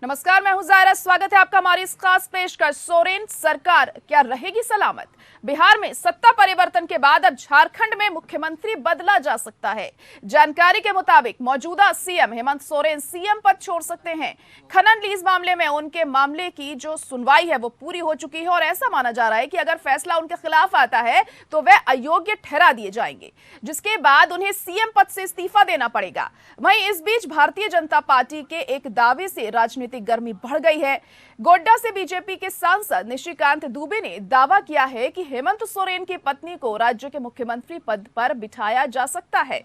नमस्कार, मैं हूं जायरा। स्वागत है आपका हमारी इस खास पेशकश। सोरेन सरकार क्या रहेगी सलामत? बिहार में सत्ता परिवर्तन के बाद अब झारखंड में मुख्यमंत्री बदला जा सकता है। जानकारी के मुताबिक मौजूदा सीएम हेमंत सोरेन सीएम पद छोड़ सकते हैं। खनन लीज मामले में उनके मामले की जो सुनवाई है वो पूरी हो चुकी है और ऐसा माना जा रहा है कि अगर फैसला उनके खिलाफ आता है तो वे अयोग्य ठहरा दिए जाएंगे, जिसके बाद उन्हें सीएम पद से इस्तीफा देना पड़ेगा। वहीं इस बीच भारतीय जनता पार्टी के एक दावे से राजनीतिक गर्मी बढ़ गई है। गोड्डा से बीजेपी के सांसद निशिकांत दुबे ने दावा किया है कि हेमंत सोरेन की पत्नी को राज्य के मुख्यमंत्री पद पर बिठाया जा सकता है।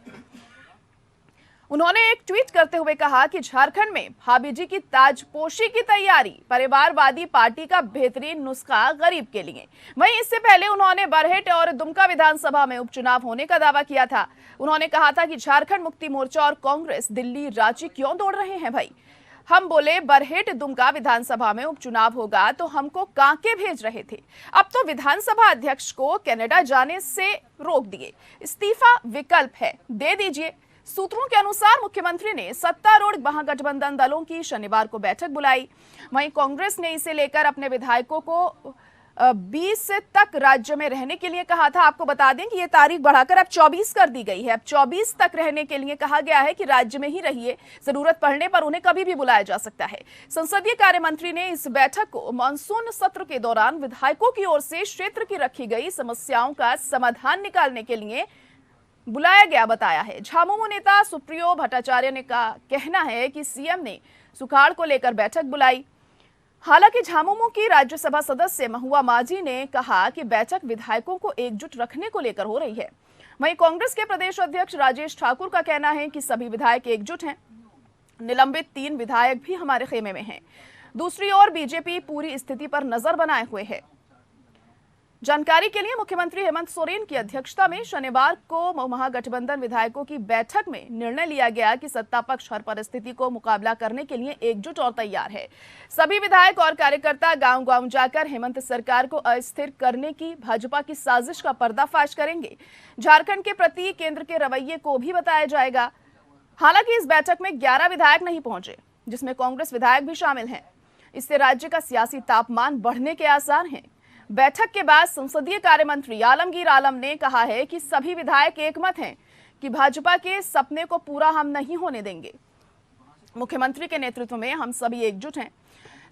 उन्होंने एक ट्वीट करते हुए कहा कि झारखंड में भाभी जी की ताजपोशी की तैयारी परिवारवादी पार्टी का बेहतरीन नुस्खा गरीब के लिए। वहीं इससे पहले उन्होंने बरहेट और दुमका विधानसभा में उपचुनाव होने का दावा किया था। उन्होंने कहा था कि झारखंड मुक्ति मोर्चा और कांग्रेस दिल्ली रांची क्यों दौड़ रहे हैं भाई। हम बोले बरहेट दुमका विधानसभा में उपचुनाव होगा तो हमको कांके भेज रहे थे, अब तो विधानसभा अध्यक्ष को कनाडा जाने से रोक दिए। इस्तीफा विकल्प है, दे दीजिए। सूत्रों के अनुसार मुख्यमंत्री ने सत्तारूढ़ महागठबंधन दलों की शनिवार को बैठक बुलाई। वहीं कांग्रेस ने इसे लेकर अपने विधायकों को 20 तक राज्य में रहने के लिए कहा था। आपको बता दें कि ये तारीख बढ़ाकर अब 24 कर दी गई है। अब 24 तक रहने के लिए कहा गया है कि राज्य में ही रहिए, जरूरत पड़ने पर उन्हें कभी भी बुलाया जा सकता है। संसदीय कार्य मंत्री ने इस बैठक को मानसून सत्र के दौरान विधायकों की ओर से क्षेत्र की रखी गई समस्याओं का समाधान निकालने के लिए बुलाया गया बताया है। झामुमो नेता सुप्रियो भट्टाचार्य ने का कहना है कि सीएम ने सुखाड़ को लेकर बैठक बुलाई। हालांकि झामुमो की राज्यसभा सदस्य महुआ माझी ने कहा कि बैठक विधायकों को एकजुट रखने को लेकर हो रही है। वहीं कांग्रेस के प्रदेश अध्यक्ष राजेश ठाकुर का कहना है कि सभी विधायक एकजुट हैं। निलंबित 3 विधायक भी हमारे खेमे में हैं। दूसरी ओर बीजेपी पूरी स्थिति पर नजर बनाए हुए है। जानकारी के लिए मुख्यमंत्री हेमंत सोरेन की अध्यक्षता में शनिवार को महागठबंधन विधायकों की बैठक में निर्णय लिया गया कि सत्ता पक्ष हर परिस्थिति को मुकाबला करने के लिए एकजुट और तैयार है। सभी विधायक और कार्यकर्ता गांव-गांव जाकर हेमंत सरकार को अस्थिर करने की भाजपा की साजिश का पर्दाफाश करेंगे। झारखंड के प्रति केंद्र के रवैये को भी बताया जाएगा। हालांकि इस बैठक में 11 विधायक नहीं पहुंचे, जिसमें कांग्रेस विधायक भी शामिल हैं। इससे राज्य का सियासी तापमान बढ़ने के आसार हैं। बैठक के बाद संसदीय कार्य मंत्री आलमगीर आलम ने कहा है कि सभी विधायक एकमत हैं कि भाजपा के सपने को पूरा हम नहीं होने देंगे। मुख्यमंत्री के नेतृत्व में हम सभी एकजुट हैं।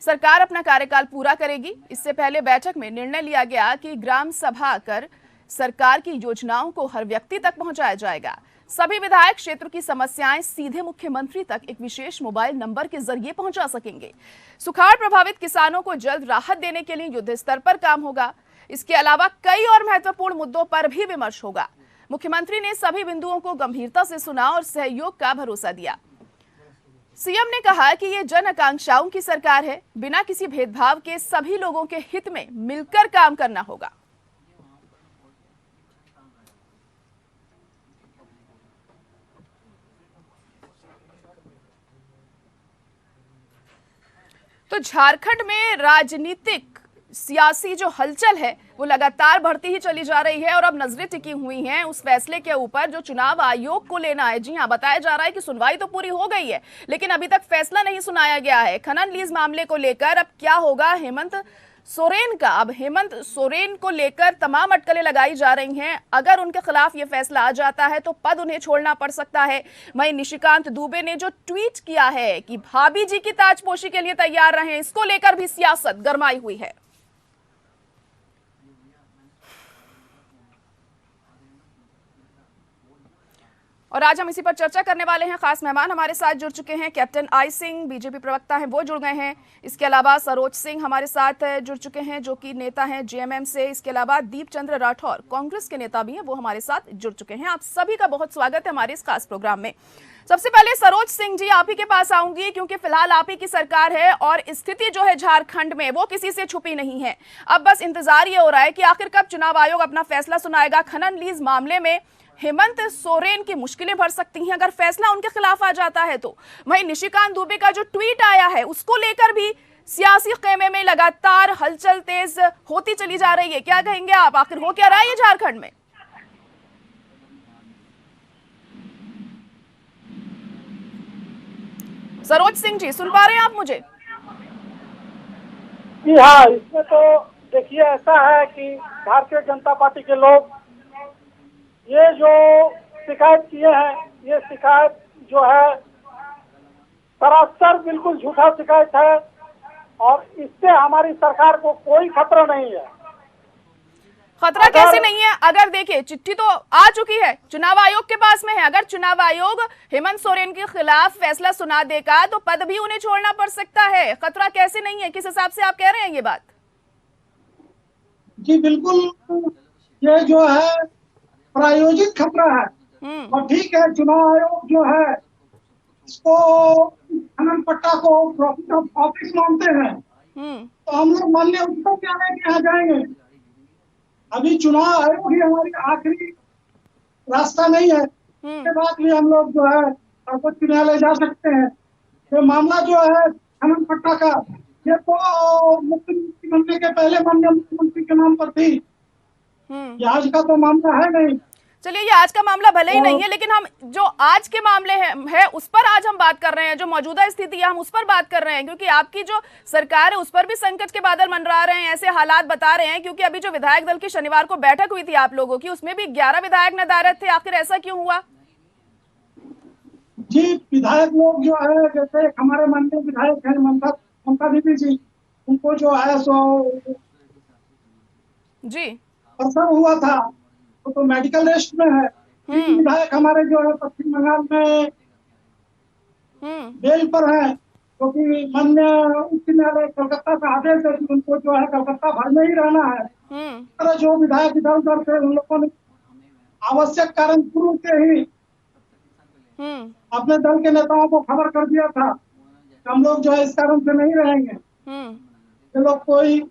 सरकार अपना कार्यकाल पूरा करेगी। इससे पहले बैठक में निर्णय लिया गया कि ग्राम सभा कर सरकार की योजनाओं को हर व्यक्ति तक पहुंचाया जाएगा। सभी विधायक क्षेत्र की समस्याएं सीधे मुख्यमंत्री तक एक विशेष मोबाइल नंबर के जरिए पहुंचा सकेंगे। सुखाड़ प्रभावित किसानों को जल्द राहत देने के लिए युद्ध स्तर पर काम होगा। इसके अलावा कई और महत्वपूर्ण मुद्दों पर भी विमर्श होगा। मुख्यमंत्री ने सभी बिंदुओं को गंभीरता से सुना और सहयोग का भरोसा दिया। सीएम ने कहा कि ये जन आकांक्षाओं की सरकार है, बिना किसी भेदभाव के सभी लोगों के हित में मिलकर काम करना होगा। तो झारखंड में राजनीतिक सियासी जो हलचल है वो लगातार बढ़ती ही चली जा रही है और अब नजरें टिकी हुई हैं उस फैसले के ऊपर जो चुनाव आयोग को लेना है। जी हां, बताया जा रहा है कि सुनवाई तो पूरी हो गई है, लेकिन अभी तक फैसला नहीं सुनाया गया है। खनन लीज मामले को लेकर अब क्या होगा हेमंत सोरेन का? अब हेमंत सोरेन को लेकर तमाम अटकलें लगाई जा रही हैं। अगर उनके खिलाफ ये फैसला आ जाता है तो पद उन्हें छोड़ना पड़ सकता है। वहीं निशिकांत दुबे ने जो ट्वीट किया है कि भाभी जी की ताजपोशी के लिए तैयार रहें, इसको लेकर भी सियासत गरमाई हुई है। और आज हम इसी पर चर्चा करने वाले हैं। खास मेहमान हमारे साथ जुड़ चुके हैं। कैप्टन आई सिंह बीजेपी प्रवक्ता हैं, वो जुड़ गए हैं। इसके अलावा सरोज सिंह हमारे साथ जुड़ चुके हैं, जो कि नेता हैं जेएमएम से। इसके अलावा दीप चंद्र राठौर कांग्रेस के नेता भी हैं, वो हमारे साथ जुड़ चुके हैं। आप सभी का बहुत स्वागत है हमारे इस खास प्रोग्राम में। सबसे पहले सरोज सिंह जी, आप ही के पास आऊंगी, क्योंकि फिलहाल आप ही की सरकार है और स्थिति जो है झारखंड में वो किसी से छुपी नहीं है। अब बस इंतजार ये हो रहा है कि आखिर कब चुनाव आयोग अपना फैसला सुनाएगा। खनन लीज मामले में हेमंत सोरेन की मुश्किलें बढ़ सकती हैं अगर फैसला उनके खिलाफ आ जाता है तो। वहीं निशिकांत दुबे का जो ट्वीट आया है उसको लेकर भी सियासी खेमे में लगातार हलचल तेज होती चली जा रही है। क्या कहेंगे आप, आखिर हो क्या रहा है ये झारखंड में? सरोज सिंह जी, सुन पा रहे हैं आप मुझे? जी हाँ, इसमें तो देखिए ऐसा है कि भारतीय जनता पार्टी के लोग ये जो शिकायत किए हैं, ये शिकायत जो है सरासर बिल्कुल झूठा शिकायत है और इससे हमारी सरकार को कोई खतरा नहीं है। खतरा कैसे नहीं है? अगर देखिए चिट्ठी तो आ चुकी है, चुनाव आयोग के पास में है। अगर चुनाव आयोग हेमंत सोरेन के खिलाफ फैसला सुना देगा तो पद भी उन्हें छोड़ना पड़ सकता है। खतरा कैसे नहीं है? किस हिसाब से आप कह रहे हैं ये बात? जी बिल्कुल, ये जो है प्रायोजित खतरा है। और ठीक है, चुनाव आयोग जो है इसको खनन पट्टा को प्रॉफिट ऑफ ऑफिस मानते हैं, तो हम लोग माननीय उच्चतम न्यायालय के यहाँ जाएंगे। अभी चुनाव आयोग ही हमारी आखिरी रास्ता नहीं है, इसके बाद भी हम लोग जो है सर्वोच्च न्यायालय जा सकते हैं। ये मामला जो है खनन पट्टा का, ये तो मुख्यमंत्री बनने के पहले माननीय मुख्यमंत्री के नाम पर थी, ये आज का तो मामला है नहीं। चलिए, ये आज का मामला भले ही नहीं है, लेकिन हम जो आज के मामले है उस पर आज हम बात कर रहे हैं। जो मौजूदा स्थिति है हम उस पर बात कर रहे हैं, क्योंकि आपकी जो सरकार है उस पर भी संकट के बादल मंडरा रहे हैं, ऐसे हालात बता रहे हैं। क्योंकि अभी जो विधायक दल की शनिवार को बैठक हुई थी आप लोगों की, उसमें भी 11 विधायक नदारद थे। आखिर ऐसा क्यों हुआ? जी, विधायक लोग जो है, जैसे हमारे माननीय विधायक है ममता दीदी जी, उनको जो है सो जी प्रसव हुआ था, तो मेडिकल रेस्ट में है। विधायक हमारे जो है पश्चिम बंगाल में बेल पर है, क्योंकि माननीय उच्च न्यायालय कोलकाता का आदेश है कि उनको जो है कलकत्ता भर में ही रहना है। जो विधायक इधर उधर से उन लोगों ने आवश्यक कारण पूर्व से ही अपने दल के नेताओं को खबर कर दिया था कि हम लोग जो है इस कारण से नहीं रहेंगे। ये लोग कोई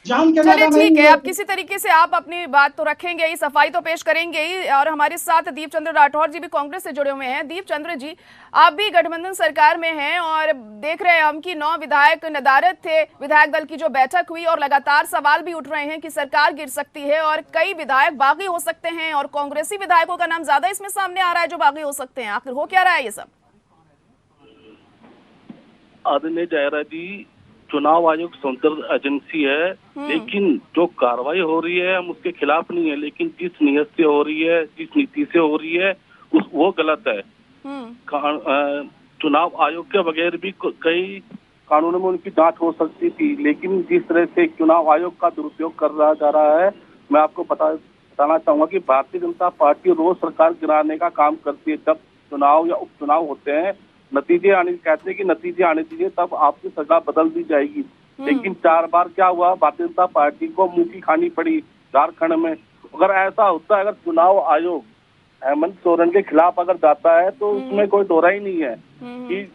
चलिए ठीक है, अब किसी तरीके से आप अपनी बात तो रखेंगे ही, सफाई तो पेश करेंगे ही। और हमारे साथ दीप चंद्र राठौर जी भी कांग्रेस से जुड़े हुए हैं। दीप चंद्र जी, आप भी गठबंधन सरकार में हैं और देख रहे हैं हम कि 9 विधायक नदारद थे। विधायक दल की जो बैठक हुई और लगातार सवाल भी उठ रहे हैं कि सरकार गिर सकती है और कई विधायक बागी हो सकते हैं, और कांग्रेसी विधायकों का नाम ज्यादा इसमें सामने आ रहा है जो बागी हो सकते हैं। आखिर हो क्या रहा है ये सब? आदरणीय जायरा जी, चुनाव आयोग स्वतंत्र एजेंसी है, लेकिन जो कार्रवाई हो रही है हम उसके खिलाफ नहीं है, लेकिन जिस नियत से हो रही है, जिस नीति से हो रही है वो गलत है। चुनाव आयोग के बगैर भी कई कानूनों में उनकी जांच हो सकती थी, लेकिन जिस तरह से चुनाव आयोग का दुरुपयोग कर रहा जा रहा है, मैं आपको बताना चाहूंगा कि भारतीय जनता पार्टी रोज सरकार गिराने का काम करती है। जब चुनाव या उपचुनाव होते हैं, नतीजे आने कहते हैं कि नतीजे आने दीजिए, तब आपकी सरकार बदल दी जाएगी। लेकिन 4 बार क्या हुआ, भारतीय जनता पार्टी को मुंह की खानी पड़ी झारखंड में। अगर ऐसा होता है, अगर चुनाव आयोग हेमंत सोरेन के खिलाफ अगर जाता है तो उसमें कोई दोहरा ही नहीं है कि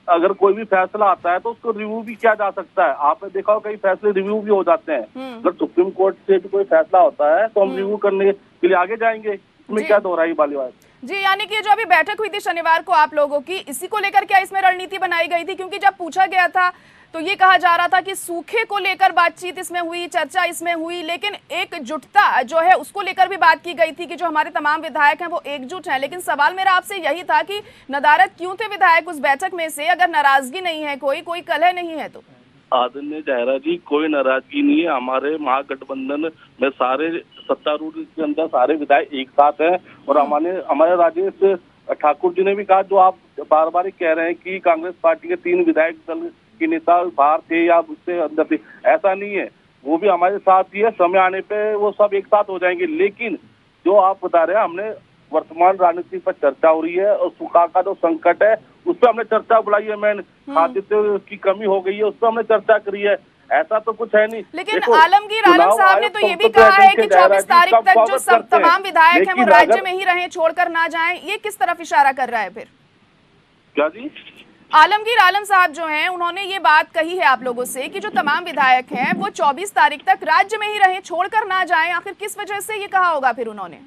अगर कोई भी फैसला आता है तो उसको रिव्यू भी किया जा सकता है। आपने देखा हो कई फैसले रिव्यू भी हो जाते हैं। अगर सुप्रीम कोर्ट से भी कोई फैसला होता है तो हम रिव्यू करने के लिए आगे जाएंगे, इसमें क्या दोहराई वाली बात जी। यानी कि जो अभी बैठक हुई थी शनिवार को आप लोगों की, इसी को लेकर क्या इसमें रणनीति बनाई गई थी? क्योंकि जब पूछा गया था तो ये कहा जा रहा था कि सूखे को लेकर बातचीत इसमें हुई, चर्चा इसमें हुई, लेकिन एकजुटता जो है उसको लेकर भी बात की गई थी कि जो हमारे तमाम विधायक हैं वो एकजुट हैं। लेकिन सवाल मेरा आपसे यही था कि नदारद क्यों थे विधायक उस बैठक में से, अगर नाराजगी नहीं है, कोई कलह नहीं है तो? आदरणीय जायरा जी, कोई नाराजगी नहीं है। हमारे महागठबंधन में सारे सत्तारूढ़ के अंदर सारे विधायक एक साथ हैं, और हमारे राजेश ठाकुर जी ने भी कहा, जो आप बार बार कह रहे हैं कि कांग्रेस पार्टी के 3 विधायक दल के नेता बाहर थे या उससे अंदर थे, ऐसा नहीं है। वो भी हमारे साथ ही है, समय आने पे वो सब एक साथ हो जाएंगे। लेकिन जो आप बता रहे हैं, हमने वर्तमान राजनीति पर चर्चा हो रही है और सूखा का जो संकट है उस पर हमने चर्चा बुलाई है। मैंने खाद्य की कमी हो गई है, उस पर हमने चर्चा करी है। ऐसा तो कुछ है नहीं। लेकिन आलमगीर आलम साहब ने तो ये भी कहा है कि 24 तारीख तक जो सब तमाम विधायक हैं वो राज्य में ही रहें, छोड़कर ना जाएं। ये किस तरफ इशारा कर रहा है फिर? क्या जी? आलमगीर आलम साहब जो हैं उन्होंने ये बात कही है आप लोगों से कि जो तमाम विधायक हैं वो 24 तारीख तक राज्य में ही रहें, छोड़कर ना जाएं। आखिर किस वजह से ये कहा होगा फिर उन्होंने?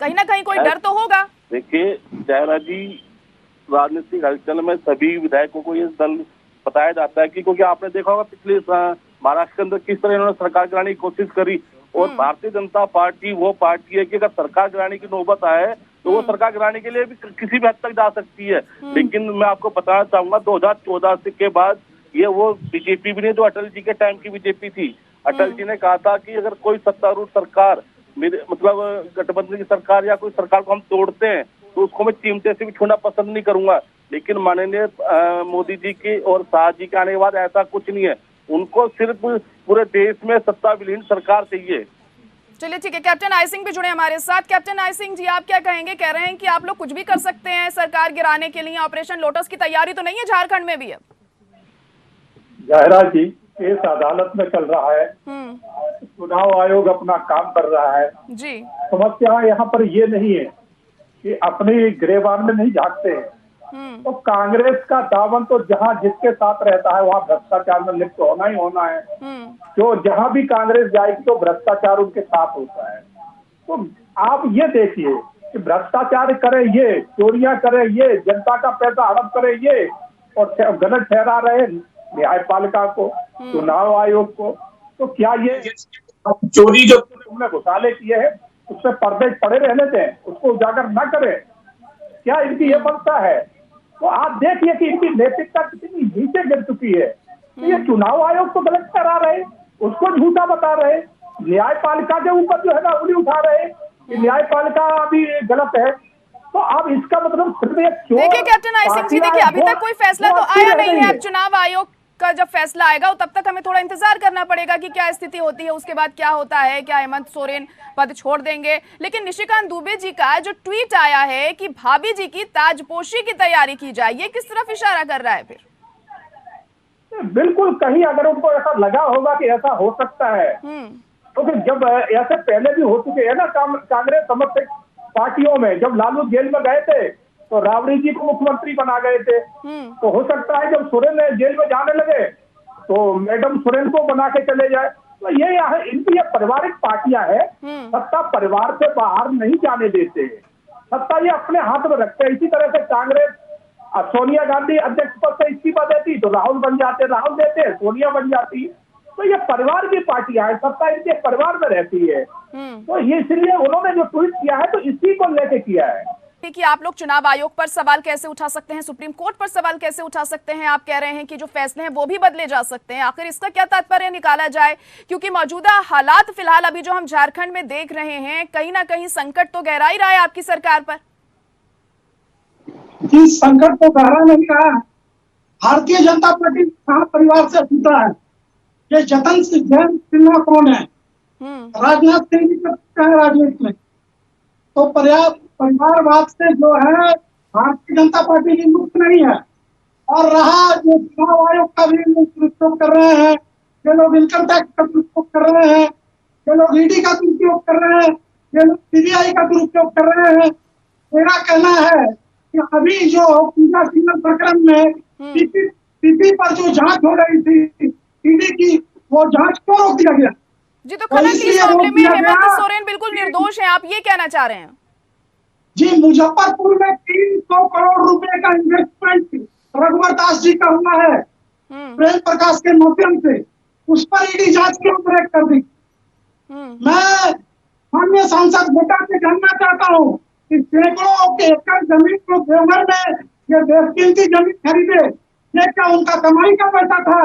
कहीं ना कहीं कोई डर तो होगा। देखिए जायरा जी, राजनीतिक हलचल में सभी विधायकों को ये दल बताया जाता है कि, क्योंकि आपने देखा होगा पिछले महाराष्ट्र के अंदर किस तरह इन्होंने सरकार गिराने की कोशिश करी। और भारतीय जनता पार्टी वो पार्टी है कि अगर सरकार गिराने की नौबत आए तो वो सरकार गिराने के लिए भी किसी भी हद तक जा सकती है। लेकिन मैं आपको बताना चाहूंगा 2014 के बाद ये वो बीजेपी भी नहीं जो अटल जी के टाइम की बीजेपी थी। अटल जी ने कहा था कि अगर कोई सत्तारूढ़ सरकार मेरे मतलब गठबंधन की सरकार या कोई सरकार को हम तोड़ते हैं तो उसको मैं चिमटे से भी छूना पसंद नहीं करूंगा। लेकिन माननीय मोदी जी की और शाह जी के आने के बाद ऐसा कुछ नहीं है। उनको सिर्फ पूरे देश में सत्ता विलीन सरकार चाहिए। चलिए ठीक है, कैप्टन आई सिंह भी जुड़े हमारे साथ। कैप्टन आई सिंह जी, आप क्या कहेंगे? कह रहे हैं कि आप लोग कुछ भी कर सकते हैं सरकार गिराने के लिए, ऑपरेशन लोटस की तैयारी तो नहीं है झारखंड में भी? अब जहरा जी, केस अदालत में चल रहा है, चुनाव आयोग अपना काम कर रहा है जी। समस्या यहाँ पर ये नहीं है कि अपनी गिरेबान में नहीं झांकते हैं। तो कांग्रेस का दामन तो जहाँ जिसके साथ रहता है वहाँ भ्रष्टाचार में लिप्त होना ही होना है। जो जहाँ भी कांग्रेस जाएगी तो भ्रष्टाचार उनके साथ होता है। तो आप ये देखिए कि भ्रष्टाचार करे ये, चोरियां करे ये, जनता का पैसा हड़प करे ये, और गलत ठहरा रहे न्यायपालिका को, चुनाव आयोग को। तो क्या ये चोरी जो तुमने घोटाले किए हैं उससे पर्दे पड़े रहने दें, उसको उजागर न करें? क्या इनकी ये बनता है? तो आप देखिए कि इनकी नैतिकता कितनी नीचे गिर चुकी है। तो ये चुनाव आयोग तो गलत करा रहे, उसको झूठा बता रहे, न्यायपालिका के ऊपर जो है ना उंगली उठा रहे कि न्यायपालिका भी गलत है। तो अब इसका मतलब सिर्फ एक देखिए कैप्टन आई सिंह जी, देखिए अभी तक कोई फैसला तो आया नहीं है। अब चुनाव आयोग का जब फैसला आएगा तब तक हमें थोड़ा इंतजार करना पड़ेगा कि क्या स्थिति होती है, उसके बाद क्या होता है, क्या हेमंत सोरेन पद छोड़ देंगे। लेकिन निशिकांत दुबे जी का जो ट्वीट आया है कि भाभी जी की ताजपोशी की तैयारी की जाए, ये किस तरफ इशारा कर रहा है फिर? बिल्कुल, कहीं अगर उनको ऐसा लगा होगा कि ऐसा हो सकता है, तो फिर जब ऐसे पहले भी हो चुके हैं ना कांग्रेस समर्थक पार्टियों में, जब लालू जेल में गए थे तो राबड़ी जी को मुख्यमंत्री बना गए थे। तो हो सकता है जब सोरेन जेल में जाने लगे तो मैडम सोरेन को बना के चले जाए। तो ये है, इनकी ये पारिवारिक पार्टियां है, सत्ता परिवार से बाहर नहीं जाने देते, सत्ता ये अपने हाथ में रखते हैं। इसी तरह से कांग्रेस सोनिया गांधी अध्यक्ष पद से इस्तीफा देती तो राहुल बन जाते, राहुल देते सोनिया बन जाती। तो ये परिवार की पार्टियां है, सत्ता इनके परिवार में रहती है। तो ये इसलिए उन्होंने जो ट्वीट किया है तो इसी को लेके किया है कि आप लोग चुनाव आयोग पर सवाल कैसे उठा सकते हैं, सुप्रीम कोर्ट पर सवाल कैसे उठा सकते हैं। आप कह रहे हैं कि जो फैसले हैं वो भी बदले जा सकते हैं। आखिर इसका क्या तात्पर्य निकाला जाए? क्योंकि मौजूदा हालात फिलहाल अभी जो हम झारखंड में देख रहे हैं, कहीं ना कहीं संकट तो गहरा ही रहा है आपकी सरकार पर। इस संकट को गहरा नहीं रहा है। भारतीय जनता पार्टी परिवार से जुटा है। ये जतन सिन्हा कौन है? राजनाथ सिंह जी का राजनीति में तो परिवारवाद से जो है भारतीय जनता पार्टी की मुक्त नहीं है। और रहा जो चुनाव आयोग का भी दुरुपयोग कर रहे हैं, ये लोग इनकम टैक्स का दुरुपयोग कर रहे हैं, ये लोग ईडी का दुरुपयोग कर रहे हैं, ये लोग सीबीआई का दुरुपयोग कर रहे हैं। मेरा कहना है कि अभी जो पूजा सिंगल प्रकरण में पीपी पर जो जांच हो रही थी ईडी की, वो जांच क्यों रोक दिया गया? जी, तो खनन इस मामले में हेमंत सोरेन बिल्कुल निर्दोष हैं, आप ये कहना चाह रहे हैं? जी, मुजफ्फरपुर में 300 करोड़ रुपए का इन्वेस्टमेंट रघुवर दास जी का हुआ है प्रेम प्रकाश के माध्यम से, उस पर ईडी जांच क्यों ब्रेक कर दी? मैं माननीय सांसद बेटा से जानना चाहता हूँ कि सैकड़ों के एकड़ जमीन को देवघर में ये बेशकीमती जमीन खरीदे, ये क्या उनका कमाई का पैसा था?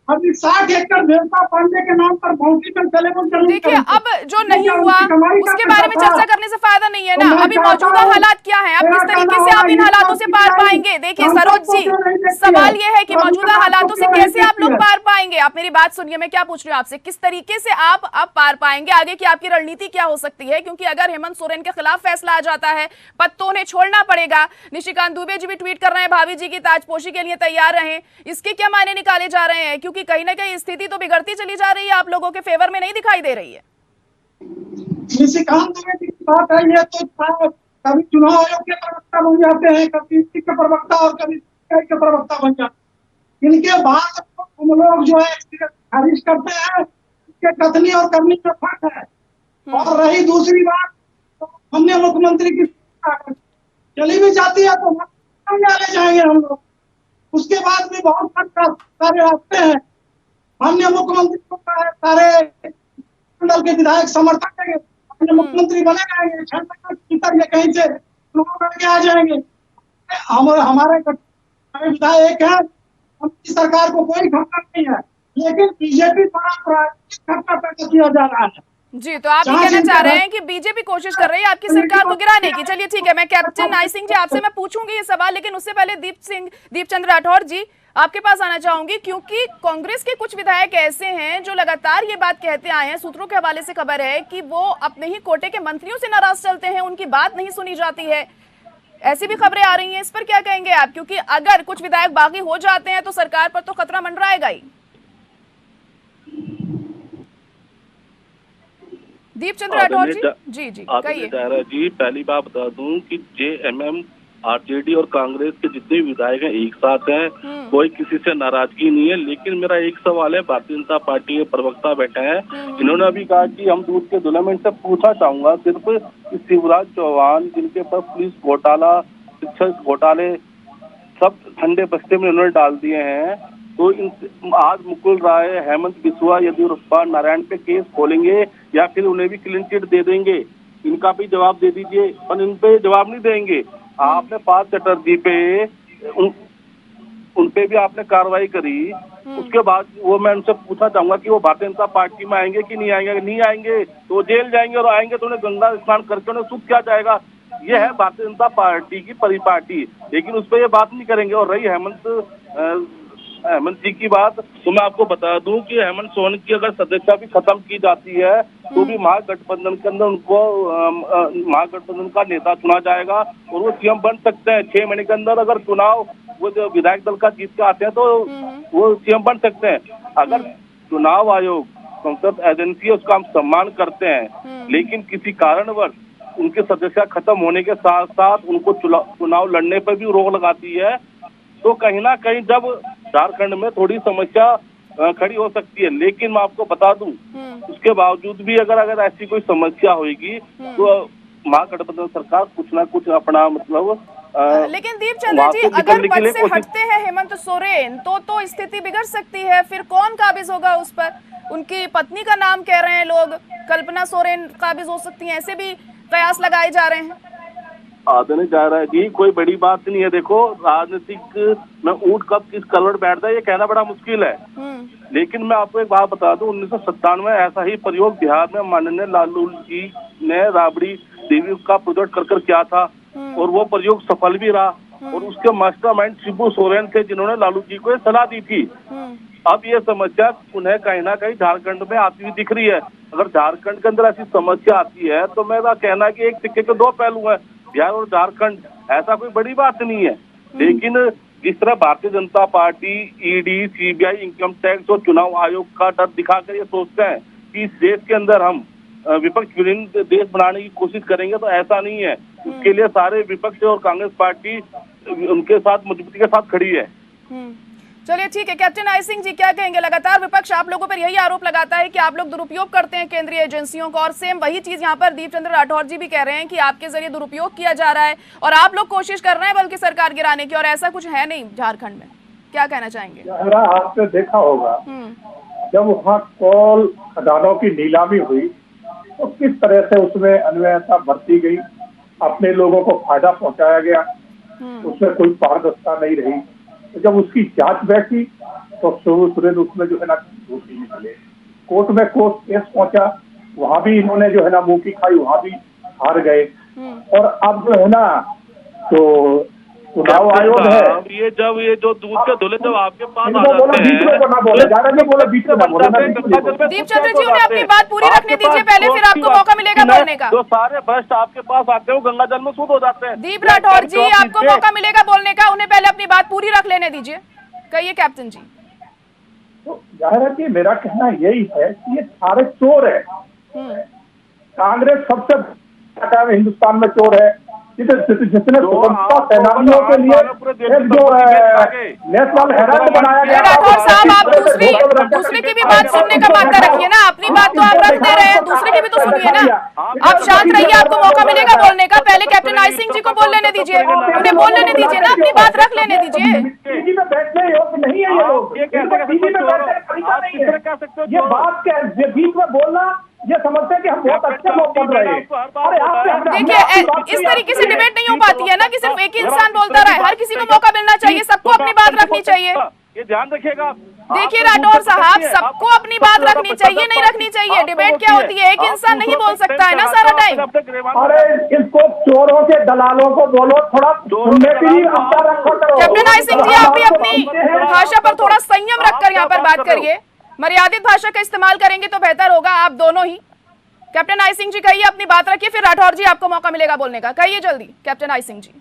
अभी 60 एकड़ देवता पांडे के नाम पर बाउंड्री में चले गए। देखिए, अब जो नहीं हुआ उसके बारे में चर्चा करने से फायदा नहीं है ना। अभी मौजूदा हालात क्या हैं, अब किस तरीके से आप इन हालातों से पार पाएंगे? देखिए सरोज जी, सवाल ये है कि मौजूदा हालातों से कैसे आप लोग पार पाएंगे? आप मेरी बात सुनिए, मैं क्या पूछ रही हूँ आपसे, किस तरीके से आप अब पार पाएंगे? आगे की आपकी रणनीति क्या हो सकती है? क्योंकि अगर हेमंत सोरेन के खिलाफ फैसला आ जाता है, पद तो उन्हें छोड़ना पड़ेगा। निशिकांत दुबे जी भी ट्वीट कर रहे हैं भाभी जी की ताजपोशी के लिए तैयार रहें। इसके क्या मायने निकाले जा रहे हैं? क्योंकि कहीं ना कहीं स्थिति तो बिगड़ती चली जा रही है, आप लोगों के फेवर में नहीं दिखाई दे रही है। निशिकांत दुबे की बात है, ये तो कभी चुनाव आयोग के प्रवक्ता बन जाते हैं, कभी ईडी के प्रवक्ता और कभी सीबीआई के प्रवक्ता बन जाते हैं। इनके बाद हम लोग जो है खारिज करते हैं, इसके कथनी और करनी में फर्क है। और रही दूसरी बात, तो हमने मुख्यमंत्री की चली भी जाती है तो ले जाएंगे हम लोग। उसके बाद भी बहुत सारे रास्ते हैं। माननीय मुख्यमंत्री को सारे मंडल के विधायक समर्थन देंगे, माननीय मुख्यमंत्री बने जाएंगे, ये कहीं से चुनाव करके आ जाएंगे। हमारे विधायक है, अपनी सरकार को कोई खतरा नहीं है, लेकिन बीजेपी द्वारा प्रायोजित खतरा पैदा किया जा रहा है। जी, तो आप ये कहना चाह रहे हैं कि बीजेपी कोशिश कर रही है आपकी सरकार को गिराने की। चलिए ठीक है, मैं कैप्टन आई सिंह जी आपसे मैं पूछूंगी ये सवाल, लेकिन उससे पहले दीपचंद्र राठौर जी आपके पास आना चाहूंगी, क्योंकि कांग्रेस के कुछ विधायक ऐसे हैं जो लगातार ये बात कहते आए हैं। सूत्रों के हवाले से खबर है कि वो अपने ही कोटे के मंत्रियों से नाराज चलते हैं, उनकी बात नहीं सुनी जाती है, ऐसी भी खबरें आ रही हैं। इस पर क्या कहेंगे आप, क्योंकि अगर कुछ विधायक बागी हो जाते हैं तो सरकार पर तो खतरा मंडराएगा ही। दीपचंद्र राठौर जी जी कहिए। जी, पहली बात बता दूं कि जेएमएम, आरजेडी और कांग्रेस के जितने विधायक हैं एक साथ हैं, कोई किसी से नाराजगी नहीं है। लेकिन मेरा एक सवाल है, भारतीय जनता पार्टी के प्रवक्ता बैठे हैं, इन्होंने अभी कहा कि हम दूध के धुले में इनसे पूछना चाहूंगा सिर्फ शिवराज चौहान जिनके पास पुलिस घोटाला, शिक्षा घोटाले सब ठंडे बस्ते में उन्होंने डाल दिए हैं, तो आज मुकुल राय, हेमंत बिस्वा, येदियुरप्पा, नारायण पे केस खोलेंगे या फिर उन्हें भी क्लीन चिट दे देंगे? इनका भी जवाब दे दीजिए। पर इन पे जवाब नहीं देंगे। आपने पार्थ चटर्जी पे उन पे भी आपने कार्रवाई करी, उसके बाद वो मैं उनसे पूछना चाहूंगा कि वो भारतीय जनता पार्टी में आएंगे कि नहीं आएंगे? नहीं आएंगे तो वो जेल जाएंगे, और आएंगे तो उन्हें गंगा स्नान करके उन्हें सूख क्या जाएगा। ये है भारतीय जनता पार्टी की परिपाटी, लेकिन उस पर ये बात नहीं करेंगे। और रही हेमंत जी की बात, तो मैं आपको बता दूं कि हेमंत सोरेन की अगर सदस्यता भी खत्म की जाती है तो भी महागठबंधन के अंदर उनको महागठबंधन का नेता चुना जाएगा और वो सीएम बन सकते हैं 6 महीने के अंदर। अगर चुनाव वो जो विधायक दल का जीत के आते हैं तो वो सीएम बन सकते हैं। अगर चुनाव आयोग, संसद एजेंसी है, उसका हम सम्मान करते हैं, लेकिन किसी कारणवश उनकी सदस्यता खत्म होने के साथ साथ उनको चुनाव लड़ने पर भी रोक लगाती है, तो कहीं ना कहीं जब झारखंड में थोड़ी समस्या खड़ी हो सकती है। लेकिन मैं आपको बता दूं, उसके बावजूद भी अगर ऐसी कोई समस्या होगी तो महागठबंधन सरकार कुछ ना कुछ अपना मतलब लेकिन दीपचंद्र जी अगर पद से हटते हैं हेमंत सोरेन तो स्थिति बिगड़ सकती है। फिर कौन काबिज होगा उस पर? उनकी पत्नी का नाम कह रहे हैं लोग, कल्पना सोरेन काबिज हो सकती हैं, ऐसे भी कयास लगाए जा रहे हैं। आदमी जा रहा है जी, कोई बड़ी बात नहीं है। देखो, राजनीतिक में ऊंट कब किस कलर बैठता है ये कहना बड़ा मुश्किल है। लेकिन मैं आपको एक बात बता दूं, 1997 में ऐसा ही प्रयोग बिहार में माननीय लालू जी ने राबड़ी देवी का प्रोजेक्ट कर किया था और वो प्रयोग सफल भी रहा। और उसके मास्टरमाइंड शिबू सोरेन थे जिन्होंने लालू जी को सलाह दी थी। अब ये समस्या उन्हें कहीं ना कहीं झारखंड में आती हुई दिख रही है। अगर झारखंड के अंदर ऐसी समस्या आती है तो मेरा कहना है कि एक सिक्के के 2 पहलू हैं, बिहार और झारखंड, ऐसा कोई बड़ी बात नहीं है। लेकिन जिस तरह Bharatiya Janata party ED, CBI, income tax और चुनाव आयोग का डर दिखाकर ये सोचते हैं कि इस देश के अंदर हम विपक्ष विहीन देश बनाने की कोशिश करेंगे, तो ऐसा नहीं है। उसके लिए सारे विपक्ष और कांग्रेस पार्टी उनके साथ मजबूती के साथ खड़ी है। चलिए ठीक है, कैप्टन आई सिंह जी क्या कहेंगे? लगातार विपक्ष आप लोगों पर यही आरोप लगाता है कि आप लोग दुरुपयोग करते हैं केंद्रीय एजेंसियों का, और सेम वही चीज यहाँ पर दीपचंद्र राठौर जी भी कह रहे हैं कि आपके जरिए दुरुपयोग किया जा रहा है और आप लोग कोशिश कर रहे हैं बल्कि सरकार गिराने की, और ऐसा कुछ है नहीं झारखंड में। क्या कहना चाहेंगे? आपने देखा होगा जब वहाँ कोल खदानों की नीलामी हुई तो किस तरह से उसमें अनियमितता बरती गई, अपने लोगों को फायदा पहुंचाया गया, उसमें कोई पारदर्शिता नहीं रही। तो जब उसकी जांच बैठी तो सुरेंद्र उसमें जो है ना दोषी निकले। कोर्ट में केस पहुंचा, वहां भी इन्होंने जो है ना मुंह की खाई, वहां भी हार गए। और अब जो है ना तो चुनाव आयोग है, ये जो दूध के धुले जब आपके पास दीपचंद्र जी उन्हें अपनी बात पूरी रखने दीजिए पहले, फिर आपको मौका मिलेगा बोलने का। जो सारे भ्रष्ट आपके पास आते हैं गंगा जल में सूद हो जाते हैं। दीप राठौर जी आपको मौका मिलेगा बोलने का, उन्हें पहले अपनी बात पूरी रख लेने दीजिए। कहिए कैप्टन जी। तो जाहिर है कि मेरा कहना यही है कि ये सारे चोर है। कांग्रेस सबसे हिंदुस्तान में चोर है, जिसने स्वतंत्रता सेनानियों के लिए जो नेशनल हेराल्ड बनाया गया। राठौर साहब आप दूसरे की भी बात सुनने का मानता रखिए ना, अपनी बात तो आप रख दे रहे हैं, दूसरे की भी तो सुनिए ना। आप शांत रहिए, आपको मौका मिलेगा बोलने का। पहले कैप्टन आई सिंह जी को बोल लेने दीजिए, उन्हें बोल लेने दीजिए ना, अपनी बात रख लेने दीजिए। टीवी में बैठने योग्य नहीं है ये लोग, टीवी में बैठने का तरीका नहीं है। ये बात के बीच में बोलना, ये समझते हैं कि हम बहुत अच्छे लोग बन रहे हैं। देखिए इस तरीके से डिबेट नहीं हो पाती है ना कि सिर्फ एक ही इंसान बोलता रहे। हर किसी को मौका मिलना चाहिए, सबको अपनी बात रखनी चाहिए। ये ध्यान रखिएगा। देखिए राठौर साहब, सबको अपनी बात रखनी चाहिए, नहीं रखनी चाहिए। डिबेट क्या होती है? एक इंसान नहीं बोल सकता है ना सारा टाइम। अरे इसको चोरों के दलालों को बोलो, थोड़ा सुनने की अपना रखो करो। कैप्टन आई सिंह जी, आप भी अपनी भाषा पर थोड़ा संयम रखकर यहाँ पर बात करिए। मर्यादित भाषा का इस्तेमाल करेंगे तो बेहतर होगा, आप दोनों ही। कैप्टन आई सिंह जी कहिए, अपनी बात रखिए, फिर राठौर जी आपको मौका मिलेगा बोलने का। कहिए जल्दी कैप्टन आई सिंह जी।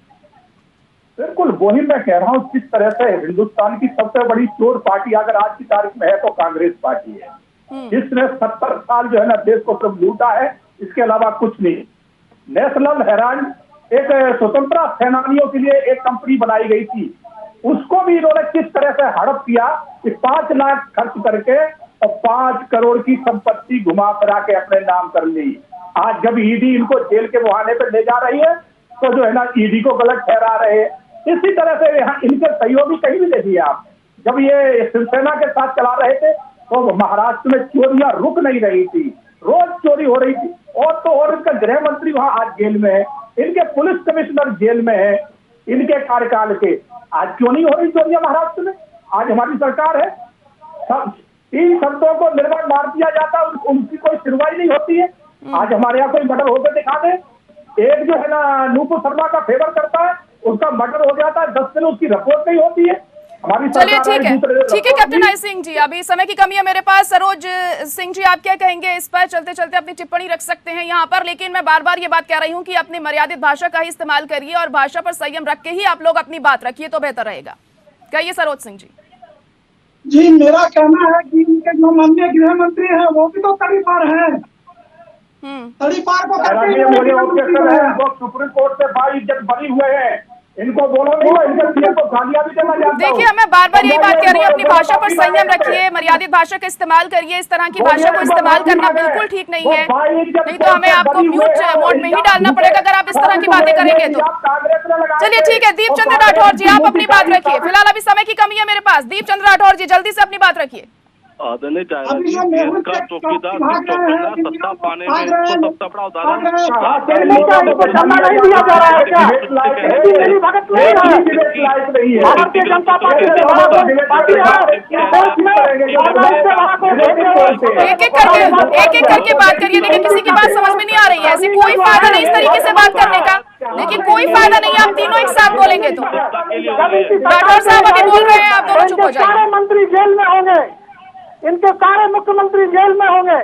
बिल्कुल वही मैं कह रहा हूँ, किस तरह से हिंदुस्तान की सबसे बड़ी चोर पार्टी अगर आज की तारीख में है तो कांग्रेस पार्टी है, जिसने 70 साल जो है ना देश को सब लूटा है, इसके अलावा कुछ नहीं। नेशनल हेराल्ड एक स्वतंत्रता सेनानियों के लिए एक कंपनी बनाई गई थी, उसको भी इन्होंने किस तरह से हड़प किया कि 5 लाख खर्च करके और 5 करोड़ की संपत्ति घुमा फिरा के अपने नाम कर ली। आज जब ईडी इनको जेल के मुहाने पर ले जा रही है तो जो है ना ईडी को गलत ठहरा रहे हैं। इसी तरह से यहाँ इनके सहयोगी कहीं भी देखिए आप, जब ये शिवसेना के साथ चला रहे थे तो महाराष्ट्र में चोरियां रुक नहीं रही थी, रोज चोरी हो रही थी। और इनका गृह मंत्री वहां आज जेल में है, इनके पुलिस कमिश्नर जेल में है इनके कार्यकाल के। आज क्यों नहीं हो रही चोरियां महाराष्ट्र में? आज हमारी सरकार है, इन शब्दों को निर्भर मार दिया जाता, उनकी कोई सुनवाई नहीं होती है। आज हमारे यहाँ कोई मर्डर होकर दिखा दे, एक जो है ना नूपुर शर्मा का फेवर करता है, उसका मर्डर हो जाता है, 10 दिन उसकी रिपोर्ट नहीं होती है। हमारी चलिए ठीक है कैप्टन आई सिंह जी, अभी समय की कमी है मेरे पास। सरोज सिंह जी, आप क्या कहेंगे इस पर? चलते चलते अपनी टिप्पणी रख सकते हैं यहाँ पर, लेकिन मैं बार बार ये बात कह रही हूँ कि अपनी मर्यादित भाषा का ही इस्तेमाल करिए और भाषा पर संयम रख के ही आप लोग अपनी बात रखिए तो बेहतर रहेगा। कहिए सरोज सिंह जी। जी, मेरा कहना है कि इनके जो माननीय गृह मंत्री हैं वो भी तो तड़ीपार हैं। तड़ीपार को सुप्रीम कोर्ट से बाई इज्जत बनी हुए हैं, इनको बोलो नहीं, इनके सीएम को गालियां भी देना जानता हूं। देखिए मैं बार बार यही बात कह रही हूँ, अपनी भाषा पर संयम रखिए, मर्यादित भाषा का इस्तेमाल करिए। इस तरह की भाषा को इस्तेमाल करना बिल्कुल ठीक नहीं है, नहीं तो हमें आपको म्यूट मोड में ही डालना पड़ेगा अगर आप इस तरह की बातें करेंगे तो। चलिए ठीक है, दीप चंद्र राठौर जी आप अपनी बात रखिए, फिलहाल अभी समय की कमी है मेरे पास। दीप चंद्र राठौर जी जल्दी से अपनी बात रखिए। आदरणीय चाहेगा का चौकीदार सत्ता पाने में उसको सबसे बड़ा उदाहरण भारतीय जनता पार्टी एक एक करके बात करिए। देखिए किसी की बात समझ में नहीं आ रही है, ऐसी कोई फायदा नहीं इस तरीके से बात करने का। देखिए कोई फायदा नहीं, आप तीनों एक साथ बोलेंगे तो। राठौर साहब अभी बोल रहे हैं, आप दोनों चुप हो जाइए। सारे मंत्री जेल में होंगे, इनके सारे मुख्यमंत्री जेल में होंगे।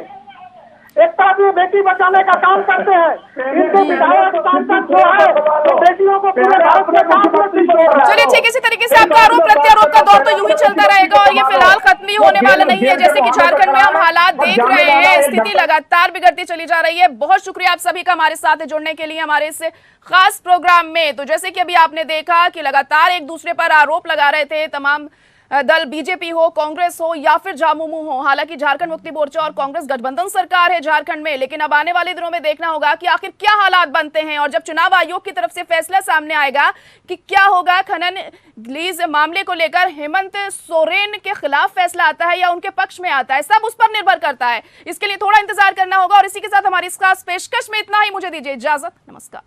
एक तरफ ये बेटी बचाने का काम करते हैं, इनके विधायक सांसद जो है तो बेटियों को पूरे भारत में काम। चलिए ठीक, इसी तरीके से आपका आरोप प्रत्यारोप का दौर तो यूं ही चलता रहेगा और ये फिलहाल खत्म ही होने वाला नहीं है। जैसे कि झारखंड में हम हालात देख रहे हैं, स्थिति लगातार बिगड़ती चली जा रही है। बहुत शुक्रिया आप सभी का हमारे साथ जुड़ने के लिए हमारे इस खास प्रोग्राम में। तो जैसे कि अभी आपने देखा कि लगातार एक दूसरे पर आरोप लगा रहे थे तमाम दल, बीजेपी हो, कांग्रेस हो या फिर झामुमो हो। हालांकि झारखंड मुक्ति मोर्चा और कांग्रेस गठबंधन सरकार है झारखंड में, लेकिन अब आने वाले दिनों में देखना होगा कि आखिर क्या हालात बनते हैं और जब चुनाव आयोग की तरफ से फैसला सामने आएगा कि क्या होगा खनन लीज मामले को लेकर, हेमंत सोरेन के खिलाफ फैसला आता है या उनके पक्ष में आता है, सब उस पर निर्भर करता है। इसके लिए थोड़ा इंतजार करना होगा और इसी के साथ हमारी इस खास पेशकश में इतना ही। मुझे दीजिए इजाजत, नमस्कार।